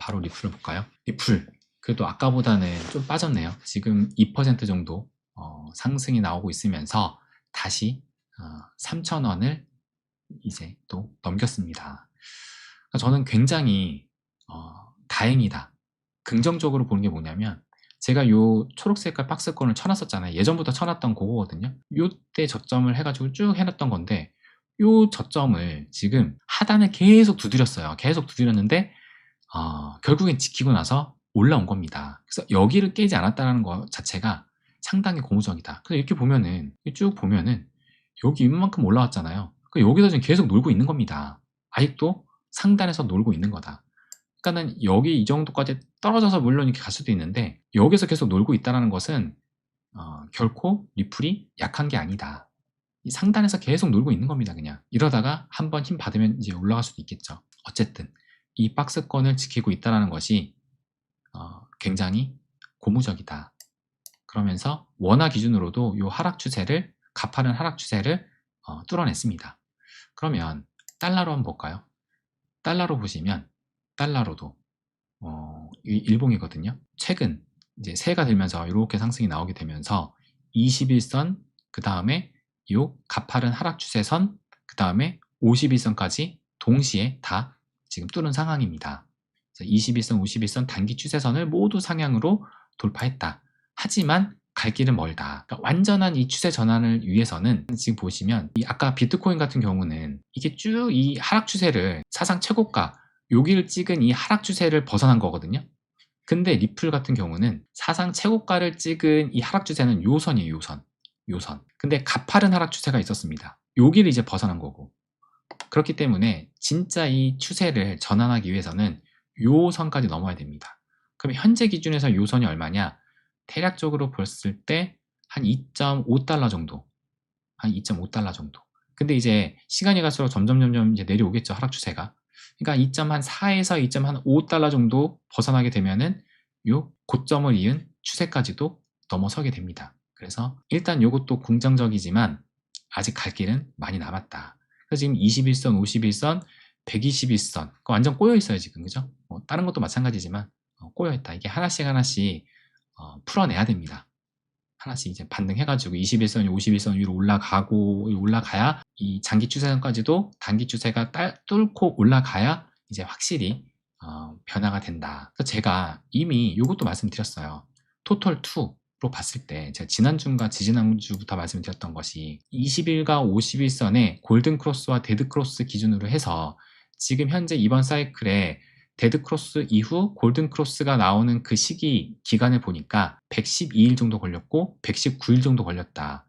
바로 리플을 볼까요? 리플 그래도 아까보다는 좀 빠졌네요. 지금 2% 정도 상승이 나오고 있으면서 다시 3,000원을 이제 또 넘겼습니다. 그러니까 저는 굉장히 다행이다. 긍정적으로 보는 게 뭐냐면 제가 요 초록색깔 박스권을 쳐놨었잖아요. 예전부터 쳐놨던 그거거든요. 요때 저점을 해가지고 쭉 해놨던 건데 요 저점을 지금 하단을 계속 두드렸어요. 계속 두드렸는데 결국엔 지키고 나서 올라온 겁니다. 그래서 여기를 깨지 않았다는 것 자체가 상당히 고무적이다. 그래서 이렇게 보면은 쭉 보면은 여기 이만큼 올라왔잖아요. 여기서 지금 계속 놀고 있는 겁니다. 아직도 상단에서 놀고 있는 거다. 그러니까는 여기 이 정도까지 떨어져서 물론 이렇게 갈 수도 있는데 여기서 계속 놀고 있다는 것은 결코 리플이 약한 게 아니다. 이 상단에서 계속 놀고 있는 겁니다. 그냥 이러다가 한번 힘 받으면 이제 올라갈 수도 있겠죠. 어쨌든 이 박스권을 지키고 있다는 것이 굉장히 고무적이다. 그러면서 원화 기준으로도 이 하락 추세를 가파른 하락 추세를 뚫어냈습니다. 그러면 달러로 한번 볼까요? 달러로 보시면 달러로도 일봉이거든요. 최근 이제 새해가 들면서 이렇게 상승이 나오게 되면서 21선 그 다음에 이 가파른 하락 추세선 그 다음에 51선까지 동시에 다 지금 뚫은 상황입니다. 21선, 51선 단기 추세선을 모두 상향으로 돌파했다. 하지만 갈 길은 멀다. 그러니까 완전한 이 추세 전환을 위해서는 지금 보시면 아까 비트코인 같은 경우는 이게 쭉 이 하락 추세를 사상 최고가 여기를 찍은 이 하락 추세를 벗어난 거거든요. 근데 리플 같은 경우는 사상 최고가를 찍은 이 하락 추세는 요선이에요. 요선. 근데 가파른 하락 추세가 있었습니다. 여기를 이제 벗어난 거고. 그렇기 때문에 진짜 이 추세를 전환하기 위해서는 요 선까지 넘어야 됩니다. 그럼 현재 기준에서 요 선이 얼마냐? 대략적으로 봤을 때 한 2.5달러 정도. 한 2.5달러 정도. 근데 이제 시간이 갈수록 점점 이제 내려오겠죠. 하락 추세가. 그러니까 2.4에서 2.5달러 정도 벗어나게 되면은 요 고점을 이은 추세까지도 넘어서게 됩니다. 그래서 일단 요것도 긍정적이지만 아직 갈 길은 많이 남았다. 그래서 지금 21선, 51선, 121선 완전 꼬여 있어요 지금. 그죠? 다른 것도 마찬가지지만 꼬여 있다. 이게 하나씩 풀어내야 됩니다. 하나씩 이제 반등해가지고 21선, 51선 위로 올라가야 이 장기 추세선까지도 단기 추세가 뚫고 올라가야 이제 확실히 변화가 된다. 그래서 제가 이미 이것도 말씀드렸어요. 토털2로 봤을 때 제가 지난주인가 지지난주부터 말씀드렸던 것이 20일과 51선의 골든크로스와 데드크로스 기준으로 해서 지금 현재 이번 사이클에 데드크로스 이후 골든크로스가 나오는 그 기간을 보니까 112일 정도 걸렸고 119일 정도 걸렸다.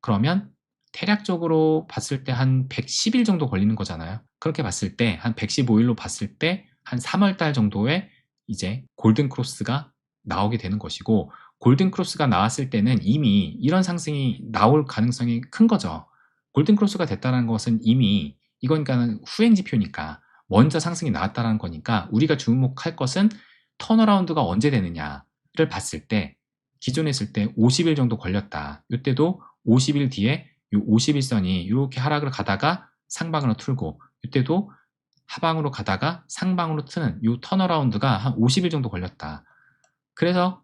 그러면 대략적으로 봤을 때 한 110일 정도 걸리는 거잖아요. 그렇게 봤을 때 한 115일로 봤을 때 한 3월달 정도에 이제 골든크로스가 나오게 되는 것이고, 골든크로스가 나왔을 때는 이미 이런 상승이 나올 가능성이 큰 거죠. 골든크로스가 됐다는 것은 이미 이거니까는 후행지표니까 먼저 상승이 나왔다는 거니까 우리가 주목할 것은 턴어라운드가 언제 되느냐를 봤을 때 기존에 있을 때 50일 정도 걸렸다. 이때도 50일 뒤에 이 51선이 이렇게 하락을 가다가 상방으로 틀고, 이때도 하방으로 가다가 상방으로 트는 이 턴어라운드가 한 50일 정도 걸렸다. 그래서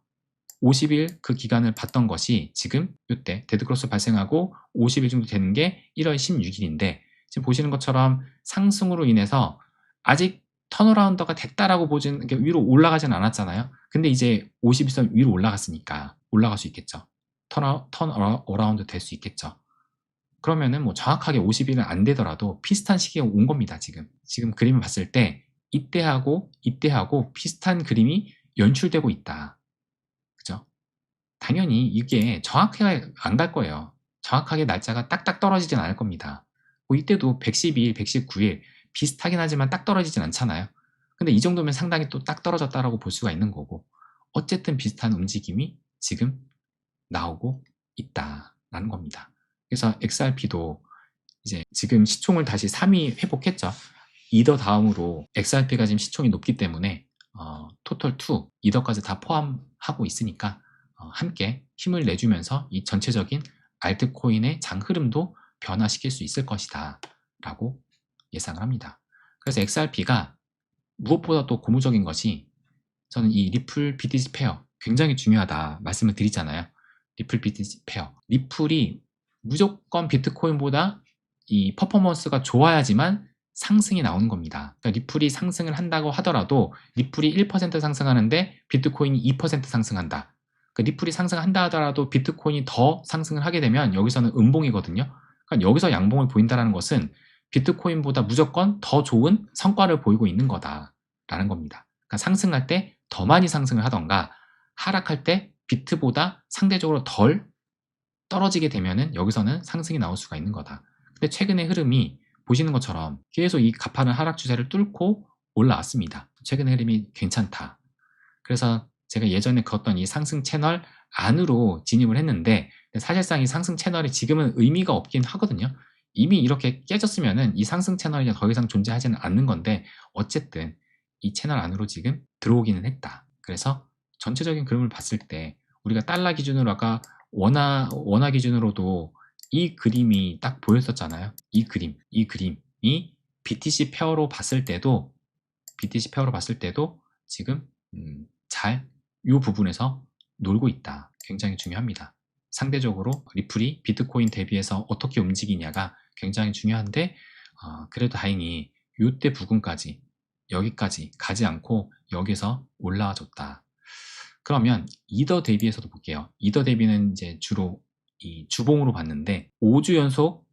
50일 그 기간을 봤던 것이 지금 이때 데드크로스 발생하고 50일 정도 되는 게 1월 16일인데 지금 보시는 것처럼 상승으로 인해서 아직 턴어라운드가 됐다라고 보진 위로 올라가진 않았잖아요. 근데 이제 51선 위로 올라갔으니까 올라갈 수 있겠죠. 턴어라운드 될 수 있겠죠. 그러면은 뭐 정확하게 50일은 안 되더라도 비슷한 시기에 온 겁니다. 지금 그림을 봤을 때 이때하고 비슷한 그림이 연출되고 있다. 그죠? 당연히 이게 정확하게 안 갈 거예요. 정확하게 날짜가 딱딱 떨어지진 않을 겁니다. 뭐 이때도 112일, 119일 비슷하긴 하지만 딱 떨어지진 않잖아요. 근데 이 정도면 상당히 또 딱 떨어졌다라고 볼 수가 있는 거고, 어쨌든 비슷한 움직임이 지금 나오고 있다라는 겁니다. 그래서 XRP도 이제 지금 시총을 다시 3위 회복했죠. 이더 다음으로 XRP가 지금 시총이 높기 때문에 토털2, 이더까지 다 포함하고 있으니까 함께 힘을 내주면서 이 전체적인 알트코인의 장 흐름도 변화시킬 수 있을 것이다 라고 예상을 합니다. 그래서 XRP가 무엇보다 또 고무적인 것이 저는 이 리플 BTC 페어 굉장히 중요하다 말씀을 드리잖아요. 리플 BTC 페어. 리플이 무조건 비트코인보다 이 퍼포먼스가 좋아야지만 상승이 나오는 겁니다. 그러니까 리플이 상승을 한다고 하더라도 리플이 1% 상승하는데 비트코인이 2% 상승한다. 그러니까 리플이 상승한다 하더라도 비트코인이 더 상승을 하게 되면 여기서는 음봉이거든요. 그러니까 여기서 양봉을 보인다는 것은 비트코인보다 무조건 더 좋은 성과를 보이고 있는 거다라는 겁니다. 그러니까 상승할 때 더 많이 상승을 하던가 하락할 때 비트보다 상대적으로 덜 떨어지게 되면은 여기서는 상승이 나올 수가 있는 거다. 근데 최근의 흐름이 보시는 것처럼 계속 이 가파른 하락 추세를 뚫고 올라왔습니다. 최근의 흐름이 괜찮다. 그래서 제가 예전에 그었던 이 상승 채널 안으로 진입을 했는데 사실상 이 상승 채널이 지금은 의미가 없긴 하거든요. 이미 이렇게 깨졌으면은 이 상승 채널이 더 이상 존재하지는 않는 건데 어쨌든 이 채널 안으로 지금 들어오기는 했다. 그래서 전체적인 그림을 봤을 때 우리가 달러 기준으로 아까 원화 기준으로도 이 그림이 딱 보였었잖아요. 이 그림이 BTC 페어로 봤을 때도 지금 잘 이 부분에서 놀고 있다. 굉장히 중요합니다. 상대적으로 리플이 비트코인 대비해서 어떻게 움직이냐가 굉장히 중요한데 그래도 다행히 이때 부근까지 여기까지 가지 않고 여기서 올라와 줬다. 그러면 이더 대비해서도 볼게요. 이더 대비는 이제 주로 이 주봉으로 봤는데 5주 연속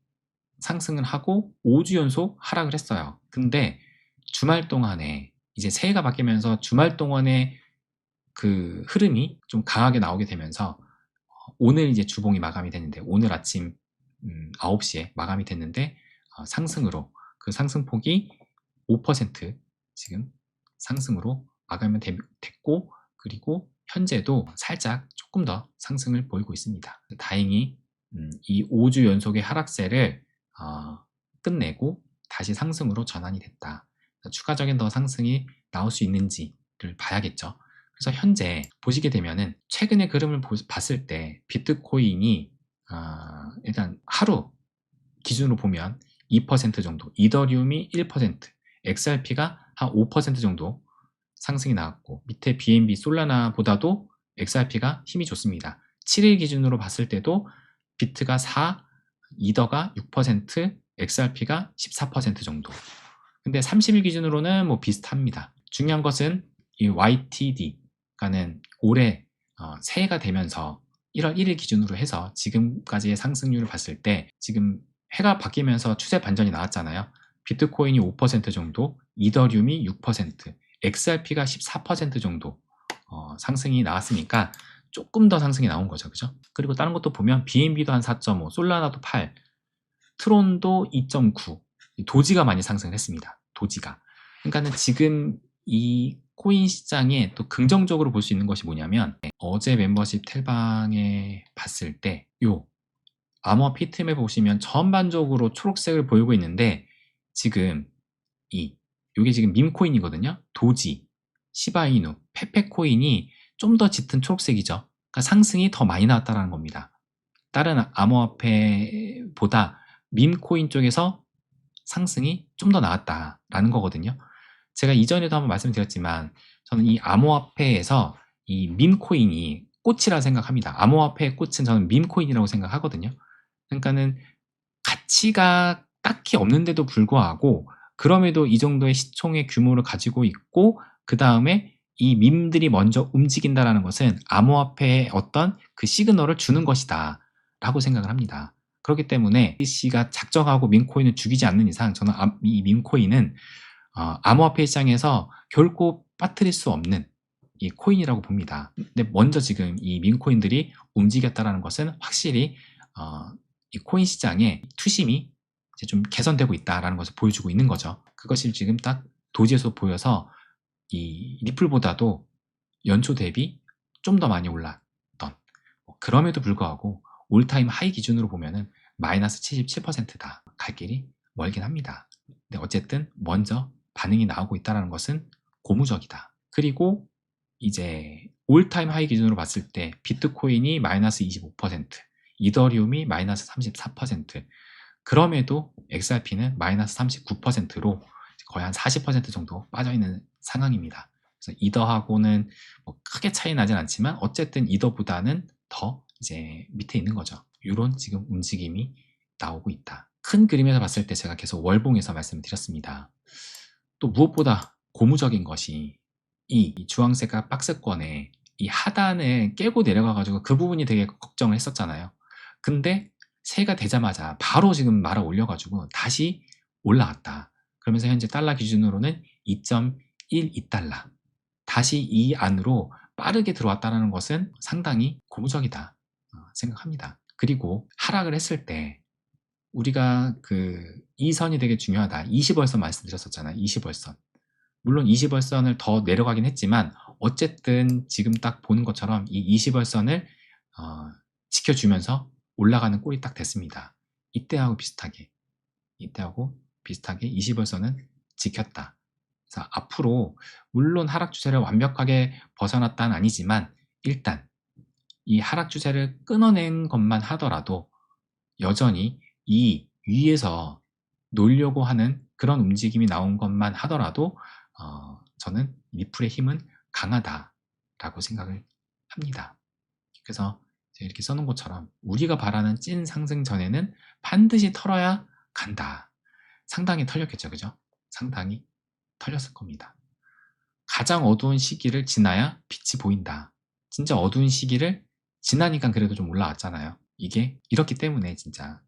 상승을 하고 5주 연속 하락을 했어요. 근데 주말 동안에 이제 새해가 바뀌면서 주말 동안에 그 흐름이 좀 강하게 나오게 되면서 오늘 이제 주봉이 마감이 됐는데 오늘 아침 9시에 마감이 됐는데 상승으로 그 상승폭이 5% 지금 상승으로 마감이 됐고 그리고 현재도 살짝 조금 더 상승을 보이고 있습니다. 다행히 이 5주 연속의 하락세를 끝내고 다시 상승으로 전환이 됐다. 추가적인 더 상승이 나올 수 있는지를 봐야겠죠. 그래서 현재 보시게 되면은 최근의 그림을 봤을 때 비트코인이 일단 하루 기준으로 보면 2% 정도, 이더리움이 1%, XRP가 한 5% 정도 상승이 나왔고 밑에 BNB 솔라나보다도 XRP가 힘이 좋습니다. 7일 기준으로 봤을 때도 비트가 4, 이더가 6%, XRP가 14% 정도. 근데 30일 기준으로는 뭐 비슷합니다. 중요한 것은 이 YTD가는 올해 새해가 되면서 1월 1일 기준으로 해서 지금까지의 상승률을 봤을 때 지금 해가 바뀌면서 추세 반전이 나왔잖아요. 비트코인이 5% 정도, 이더리움이 6%, XRP가 14% 정도 상승이 나왔으니까 조금 더 상승이 나온 거죠. 그죠? 그리고 다른 것도 보면 BNB도 한 4.5, 솔라나도 8, 트론도 2.9, 도지가 많이 상승했습니다. 도지가. 그러니까는 지금 이 코인 시장에 또 긍정적으로 볼 수 있는 것이 뭐냐면 어제 멤버십 텔방에 봤을 때 요 암호화 피트맵 보시면 전반적으로 초록색을 보이고 있는데 지금 요게 지금 밈코인이거든요. 도지, 시바이누, 페페코인이 좀 더 짙은 초록색이죠. 그러니까 상승이 더 많이 나왔다는 겁니다. 다른 암호화폐보다 밈코인 쪽에서 상승이 좀 더 나왔다라는 거거든요. 제가 이전에도 한번 말씀드렸지만 저는 이 암호화폐에서 이 밈코인이 꽃이라 생각합니다. 암호화폐의 꽃은 저는 밈코인이라고 생각하거든요. 그러니까는 가치가 딱히 없는데도 불구하고 그럼에도 이 정도의 시총의 규모를 가지고 있고 그 다음에 이 밈들이 먼저 움직인다라는 것은 암호화폐의 어떤 그 시그널을 주는 것이다 라고 생각을 합니다. 그렇기 때문에 BTC가 작정하고 밈코인을 죽이지 않는 이상 저는 이 밈코인은 암호화폐 시장에서 결코 빠뜨릴 수 없는 이 코인이라고 봅니다. 근데 먼저 지금 이 밈코인들이 움직였다라는 것은 확실히 이 코인 시장의 투심이 이제 좀 개선되고 있다라는 것을 보여주고 있는 거죠. 그것이 지금 딱 도지에서 보여서 이 리플보다도 연초 대비 좀 더 많이 올랐던 그럼에도 불구하고 올타임 하이 기준으로 보면은 마이너스 77%다. 갈 길이 멀긴 합니다. 근데 어쨌든 먼저 반응이 나오고 있다는 것은 고무적이다. 그리고 이제 올타임 하이 기준으로 봤을 때 비트코인이 마이너스 25%, 이더리움이 마이너스 34%, 그럼에도 XRP는 마이너스 39%로 거의 한 40% 정도 빠져있는 상황입니다. 그래서 이더하고는 뭐 크게 차이 나진 않지만 어쨌든 이더보다는 더 이제 밑에 있는 거죠. 이런 지금 움직임이 나오고 있다. 큰 그림에서 봤을 때 제가 계속 월봉에서 말씀드렸습니다. 또 무엇보다 고무적인 것이 이 주황색과 박스권에 이 하단에 깨고 내려가가지고 그 부분이 되게 걱정을 했었잖아요. 근데 새해가 되자마자 바로 지금 말아 올려가지고 다시 올라왔다. 그러면서 현재 달러 기준으로는 2.12달러. 다시 이 안으로 빠르게 들어왔다는 것은 상당히 고무적이다 생각합니다. 그리고 하락을 했을 때 우리가 이 선이 되게 중요하다. 20월선 말씀드렸었잖아요. 20월선. 물론 20월선을 더 내려가긴 했지만 어쨌든 지금 딱 보는 것처럼 이 20월선을 지켜주면서 올라가는 꼴이 딱 됐습니다. 이때하고 비슷하게 20월선은 지켰다. 그래서 앞으로 물론 하락 추세를 완벽하게 벗어났다는 아니지만 일단 이 하락 추세를 끊어낸 것만 하더라도 여전히 이 위에서 놀려고 하는 그런 움직임이 나온 것만 하더라도 저는 리플의 힘은 강하다라고 생각을 합니다. 그래서 제가 이렇게 써놓은 것처럼 우리가 바라는 찐 상승 전에는 반드시 털어야 간다. 상당히 털렸겠죠, 그죠? 상당히 털렸을 겁니다. 가장 어두운 시기를 지나야 빛이 보인다. 진짜 어두운 시기를 지나니까 그래도 좀 올라왔잖아요. 이게 이렇기 때문에 진짜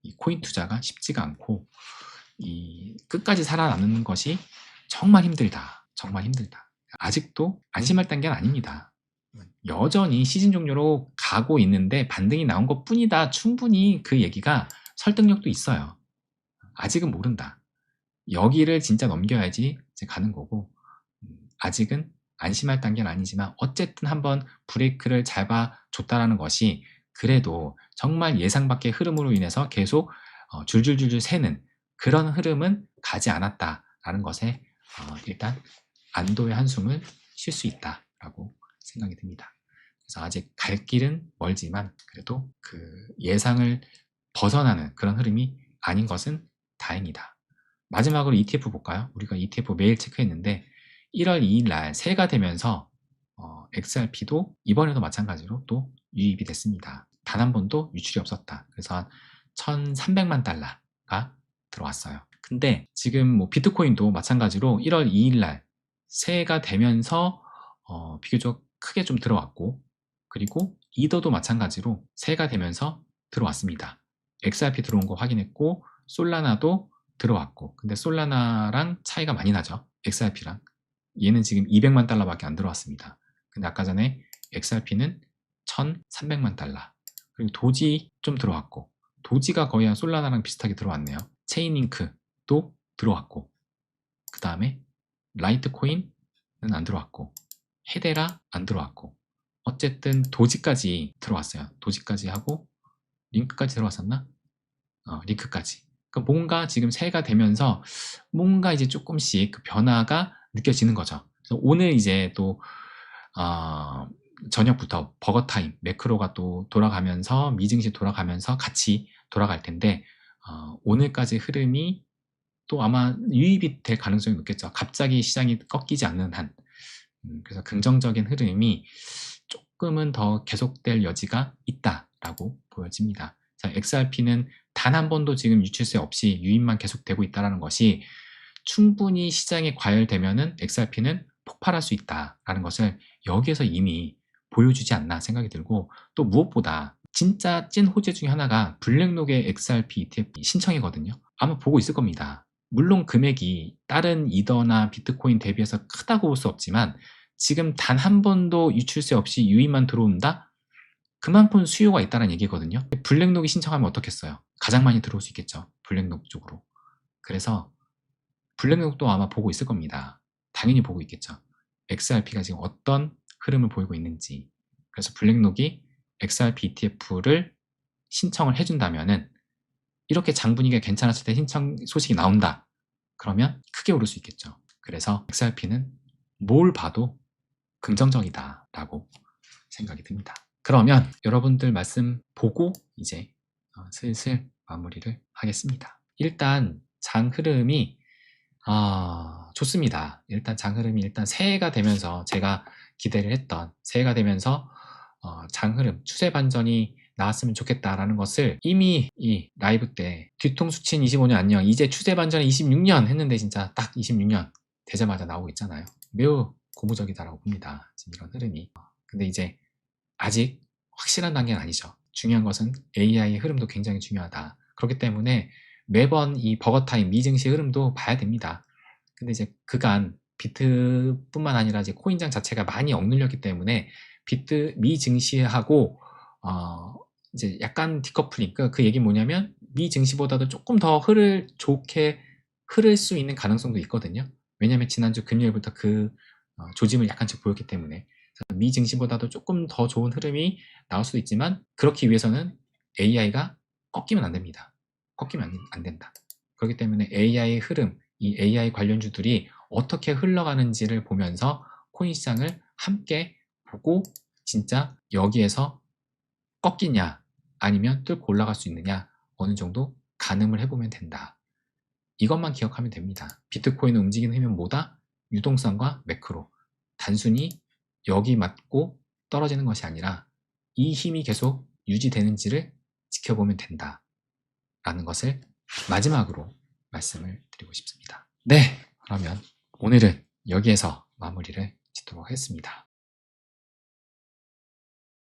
이 코인 투자가 쉽지가 않고 이 끝까지 살아남는 것이 정말 힘들다. 정말 힘들다. 아직도 안심할 단계는 아닙니다. 여전히 시즌 종료로 가고 있는데 반등이 나온 것 뿐이다. 충분히 그 얘기가 설득력도 있어요. 아직은 모른다. 여기를 진짜 넘겨야지 이제 가는 거고 아직은 안심할 단계는 아니지만 어쨌든 한번 브레이크를 잡아줬다라는 것이 그래도 정말 예상 밖의 흐름으로 인해서 계속 줄줄줄줄 새는 그런 흐름은 가지 않았다라는 것에 일단 안도의 한숨을 쉴 수 있다라고 생각이 듭니다. 그래서 아직 갈 길은 멀지만 그래도 그 예상을 벗어나는 그런 흐름이 아닌 것은 다행이다. 마지막으로 ETF 볼까요? 우리가 ETF 매일 체크했는데 1월 2일 날 새해가 되면서 XRP도 이번에도 마찬가지로 또 유입이 됐습니다. 단 한 번도 유출이 없었다. 그래서 한 1,300만 달러가 들어왔어요. 근데 지금 뭐 비트코인도 마찬가지로 1월 2일 날 새해가 되면서 비교적 크게 좀 들어왔고 그리고 이더도 마찬가지로 새해가 되면서 들어왔습니다. XRP 들어온 거 확인했고 솔라나도 들어왔고 근데 솔라나랑 차이가 많이 나죠. XRP랑 얘는 지금 200만 달러밖에 안 들어왔습니다. 근데 아까 전에 XRP는 1,300만 달러 그리고 도지 좀 들어왔고 도지가 거의 한 솔라나랑 비슷하게 들어왔네요. 체인링크도 들어왔고 그 다음에 라이트코인은 안 들어왔고 헤데라 안 들어왔고 어쨌든 도지까지 들어왔어요. 도지까지 하고 링크까지 들어왔었나? 링크까지. 그러니까 뭔가 지금 새해가 되면서 뭔가 이제 조금씩 그 변화가 느껴지는 거죠. 그래서 오늘 이제 또 저녁부터 버거타임 매크로가 또 돌아가면서 미증시 돌아가면서 같이 돌아갈 텐데 오늘까지 흐름이 또 아마 유입이 될 가능성이 높겠죠. 갑자기 시장이 꺾이지 않는 한. 그래서 긍정적인 흐름이 조금은 더 계속될 여지가 있다라고 보여집니다. 자, XRP는 단 한 번도 지금 유출세 없이 유입만 계속되고 있다는 것이 충분히 시장에 과열되면은 XRP는 폭발할 수 있다라는 것을 여기에서 이미 보여주지 않나 생각이 들고 또 무엇보다 진짜 찐 호재 중에 하나가 블랙록의 XRP ETF 신청이거든요. 아마 보고 있을 겁니다. 물론 금액이 다른 이더나 비트코인 대비해서 크다고 볼 수 없지만 지금 단 한 번도 유출세 없이 유입만 들어온다? 그만큼 수요가 있다는 얘기거든요. 블랙록이 신청하면 어떻겠어요? 가장 많이 들어올 수 있겠죠. 블랙록 쪽으로. 그래서 블랙록도 아마 보고 있을 겁니다. 당연히 보고 있겠죠. XRP가 지금 어떤 흐름을 보이고 있는지. 그래서 블랙록이 XRP ETF를 신청을 해준다면은 이렇게 장 분위기가 괜찮았을 때 신청 소식이 나온다. 그러면 크게 오를 수 있겠죠. 그래서 XRP는 뭘 봐도 긍정적이다라고 생각이 듭니다. 그러면 여러분들 말씀 보고 이제 슬슬 마무리를 하겠습니다. 일단 장 흐름이 좋습니다. 일단 장흐름이 일단 새해가 되면서 제가 기대를 했던 새해가 되면서 장흐름, 추세 반전이 나왔으면 좋겠다라는 것을 이미 이 라이브 때 뒤통수 친 25년 안녕, 이제 추세 반전이 26년 했는데 진짜 딱 26년 되자마자 나오고 있잖아요. 매우 고무적이다라고 봅니다. 지금 이런 흐름이. 근데 이제 아직 확실한 단계는 아니죠. 중요한 것은 AI의 흐름도 굉장히 중요하다. 그렇기 때문에 매번 이 버거타임 미증시 흐름도 봐야 됩니다. 근데 이제 그간 비트뿐만 아니라 이제 코인장 자체가 많이 억눌렸기 때문에 비트 미증시하고 이제 약간 디커플링, 그 얘기 뭐냐면 미증시보다도 조금 더 좋게 흐를 수 있는 가능성도 있거든요. 왜냐하면 지난주 금요일부터 그 조짐을 약간씩 보였기 때문에 미증시보다도 조금 더 좋은 흐름이 나올 수도 있지만 그렇기 위해서는 AI가 꺾이면 안 됩니다. 꺾이면 안 된다. 그렇기 때문에 AI의 흐름, 이 AI 관련주들이 어떻게 흘러가는지를 보면서 코인 시장을 함께 보고 진짜 여기에서 꺾이냐 아니면 뚫고 올라갈 수 있느냐 어느 정도 가늠을 해보면 된다. 이것만 기억하면 됩니다. 비트코인을 움직이는 힘은 뭐다? 유동성과 매크로. 단순히 여기 맞고 떨어지는 것이 아니라 이 힘이 계속 유지되는지를 지켜보면 된다. 라는 것을 마지막으로 말씀을 드리고 싶습니다. 네, 그러면 오늘은 여기에서 마무리를 짓도록 하겠습니다.